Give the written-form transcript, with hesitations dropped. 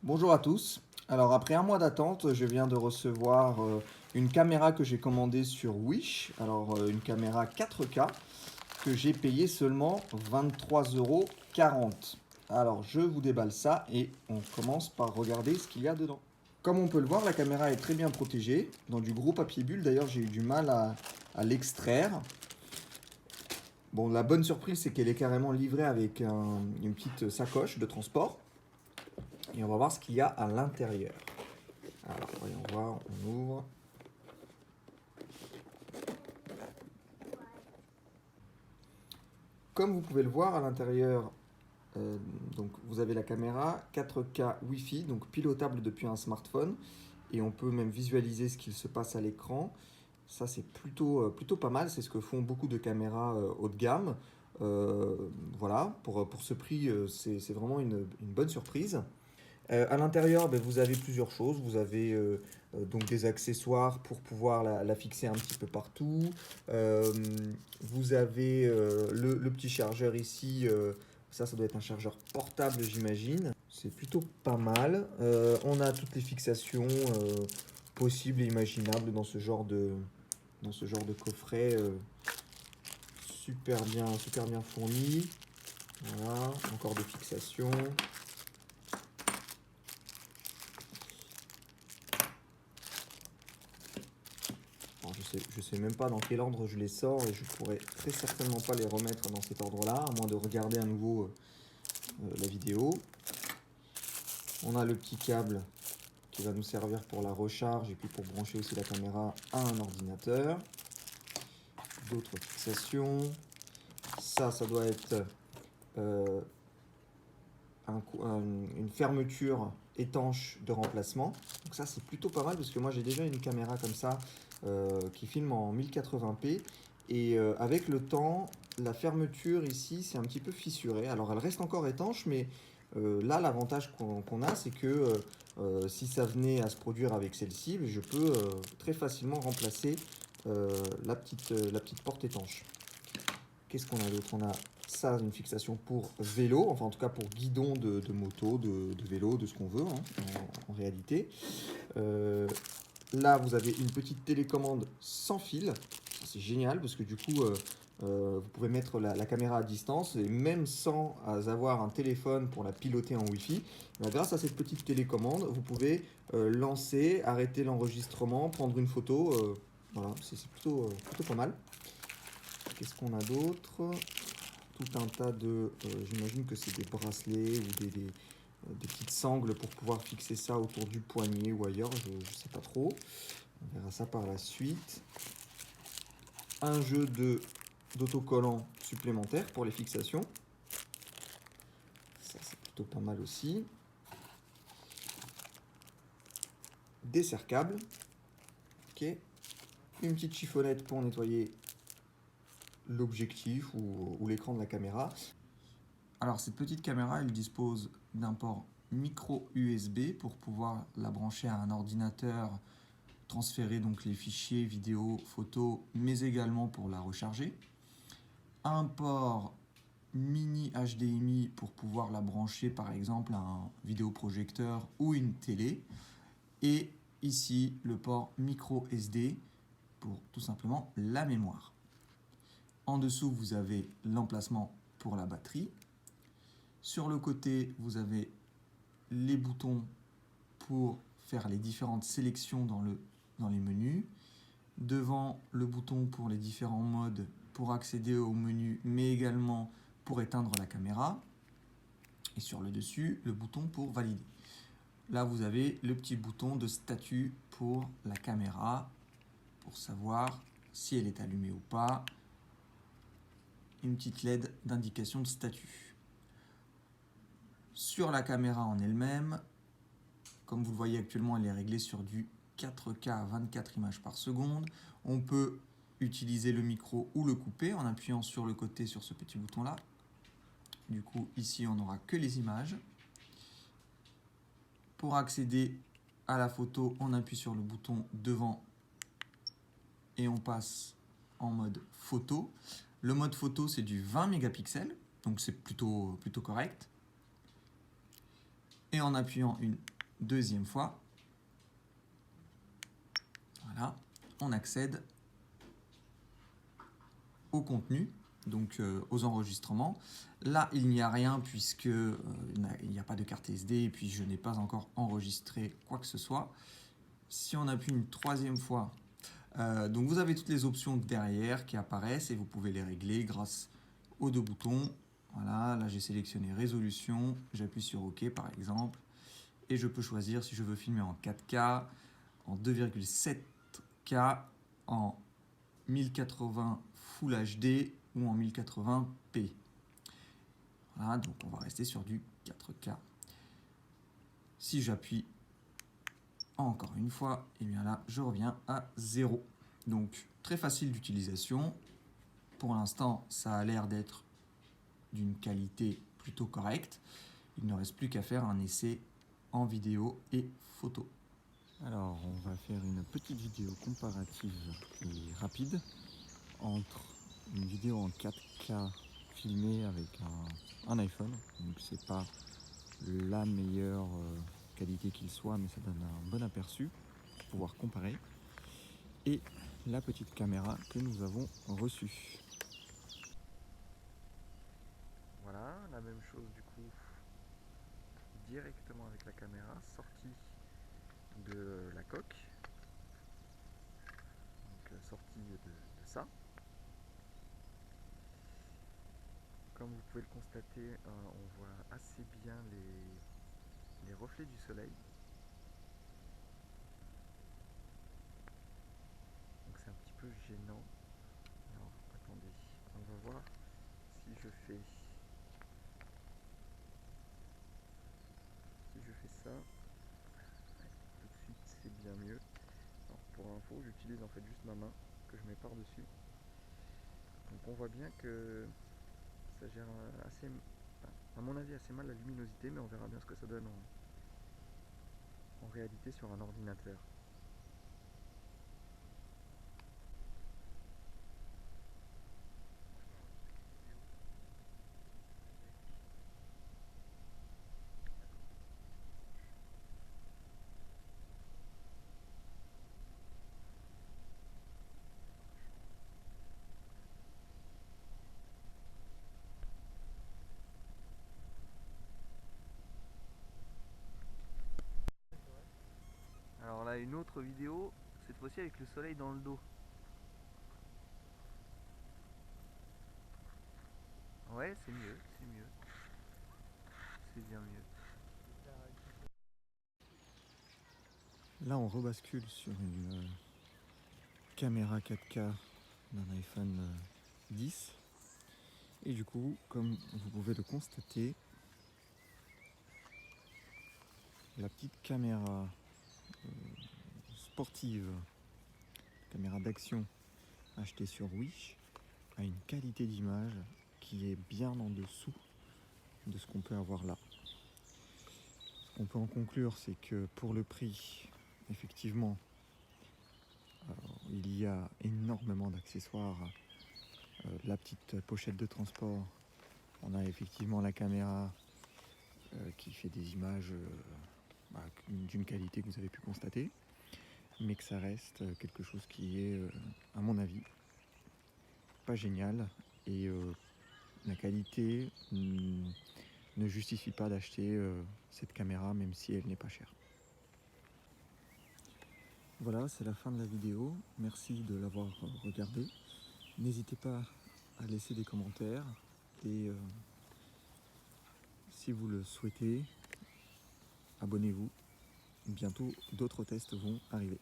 Bonjour à tous. Alors après un mois d'attente, je viens de recevoir une caméra que j'ai commandée sur Wish. Alors une caméra 4K que j'ai payée seulement 23,40 €. Alors je vous déballe ça et on commence par regarder ce qu'il y a dedans. Comme on peut le voir, la caméra est très bien protégée dans du gros papier bulle. D'ailleurs, j'ai eu du mal à l'extraire. Bon, la bonne surprise, c'est qu'elle est carrément livrée avec une petite sacoche de transport. Et on va voir ce qu'il y a à l'intérieur. Alors, voyons voir, on ouvre. Comme vous pouvez le voir à l'intérieur, donc vous avez la caméra 4K Wi-Fi, donc pilotable depuis un smartphone, et on peut même visualiser ce qu'il se passe à l'écran. Ça, c'est plutôt pas mal, c'est ce que font beaucoup de caméras haut de gamme. Euh, voilà, pour ce prix, c'est vraiment une bonne surprise. À l'intérieur, ben, vous avez plusieurs choses. Vous avez donc des accessoires pour pouvoir la fixer un petit peu partout. Euh, Vous avez le petit chargeur ici. Ça doit être un chargeur portable, j'imagine. C'est plutôt pas mal. On a toutes les fixations possibles et imaginables dans ce genre de coffret super bien fourni. Voilà, encore des fixations. Alors, je sais même pas dans quel ordre je les sors et je pourrais très certainement pas les remettre dans cet ordre-là, à moins de regarder à nouveau la vidéo. On a le petit câble qui va nous servir pour la recharge et puis pour brancher aussi la caméra à un ordinateur. D'autres fixations. Ça doit être euh, une fermeture étanche de remplacement. Donc ça c'est plutôt pas mal parce que moi j'ai déjà une caméra comme ça qui filme en 1080p et avec le temps la fermeture ici c'est un petit peu fissuré. Alors elle reste encore étanche mais là l'avantage qu'on a c'est que si ça venait à se produire avec celle-ci, je peux très facilement remplacer la petite porte étanche. Qu'est-ce qu'on a d'autre? On a ça, une fixation pour vélo, enfin en tout cas pour guidon de moto, de vélo, de ce qu'on veut en réalité. Euh, Là, vous avez une petite télécommande sans fil. C'est génial parce que du coup, vous pouvez mettre la caméra à distance et même sans avoir un téléphone pour la piloter en Wi-Fi, grâce à cette petite télécommande, vous pouvez lancer, arrêter l'enregistrement, prendre une photo. Voilà, c'est plutôt pas mal. Qu'est-ce qu'on a d'autre? Tout un tas de... j'imagine que c'est des bracelets ou des petites sangles pour pouvoir fixer ça autour du poignet ou ailleurs, je ne sais pas trop. On verra ça par la suite. Un jeu d'autocollants supplémentaires pour les fixations. Ça c'est plutôt pas mal aussi. Des serre-câbles. Ok. Une petite chiffonnette pour nettoyer l'objectif ou l'écran de la caméra. Alors cette petite caméra, elle dispose d'un port micro USB pour pouvoir la brancher à un ordinateur, transférer donc les fichiers vidéo, photos, mais également pour la recharger. Un port mini HDMI pour pouvoir la brancher par exemple à un vidéoprojecteur ou une télé. Et ici le port micro SD pour tout simplement la mémoire. En dessous, vous avez l'emplacement pour la batterie. Sur le côté, vous avez les boutons pour faire les différentes sélections dans les menus. Devant, le bouton pour les différents modes pour accéder au menu, mais également pour éteindre la caméra. Et sur le dessus, le bouton pour valider. Là, vous avez le petit bouton de statut pour la caméra, pour savoir si elle est allumée ou pas. Une petite LED d'indication de statut. Sur la caméra en elle-même, comme vous le voyez actuellement, elle est réglée sur du 4K à 24 images par seconde. On peut utiliser le micro ou le couper en appuyant sur le côté sur ce petit bouton là. Du coup, ici, on n'aura que les images. Pour accéder à la photo, on appuie sur le bouton devant et on passe en mode photo. Le mode photo, c'est du 20 mégapixels, donc c'est plutôt correct. Et en appuyant une deuxième fois, voilà, on accède au contenu, donc aux enregistrements. Là, il n'y a rien puisque il n'y a pas de carte SD et puis je n'ai pas encore enregistré quoi que ce soit. Si on appuie une troisième fois, donc vous avez toutes les options derrière qui apparaissent et vous pouvez les régler grâce aux deux boutons. Voilà, là j'ai sélectionné résolution, j'appuie sur OK par exemple et je peux choisir si je veux filmer en 4K, en 2,7K, en 1080 Full HD ou en 1080p. Voilà, donc on va rester sur du 4K. Si j'appuie encore une fois, et bien là je reviens à 0. Donc très facile d'utilisation. Pour l'instant, ça a l'air d'être d'une qualité plutôt correcte. Il ne reste plus qu'à faire un essai en vidéo et photo. Alors, on va faire une petite vidéo comparative et rapide entre une vidéo en 4K filmée avec un iPhone. Donc, c'est pas la meilleure qualité qu'il soit, mais ça donne un bon aperçu pour pouvoir comparer. Et la petite caméra que nous avons reçue. Voilà, la même chose du coup, directement avec la caméra, sortie de la coque. Donc sortie de ça. Comme vous pouvez le constater, on voit assez bien les reflets du soleil. Donc c'est un petit peu gênant. Alors attendez, on va voir si je fais ça. Ouais, tout de suite c'est bien mieux. Alors pour info, j'utilise en fait juste ma main que je mets par dessus. Donc on voit bien que ça gère assez, à mon avis assez mal la luminosité, mais on verra bien ce que ça donne en réalité sur un ordinateur. Alors là, une autre vidéo, cette fois-ci avec le soleil dans le dos. Ouais, c'est mieux, c'est bien mieux. Là, on rebascule sur une caméra 4K d'un iPhone 10. Et du coup, comme vous pouvez le constater, la petite caméra sportive, caméra d'action achetée sur Wish, a une qualité d'image qui est bien en dessous de ce qu'on peut avoir là. Ce qu'on peut en conclure, c'est que pour le prix, effectivement, il y a énormément d'accessoires. La petite pochette de transport, on a effectivement la caméra qui fait des images d'une qualité que vous avez pu constater, mais que ça reste quelque chose qui est, à mon avis, pas génial, et la qualité ne justifie pas d'acheter cette caméra même si elle n'est pas chère. Voilà, c'est la fin de la vidéo. Merci de l'avoir regardé. N'hésitez pas à laisser des commentaires et si vous le souhaitez, abonnez-vous. Bientôt, d'autres tests vont arriver.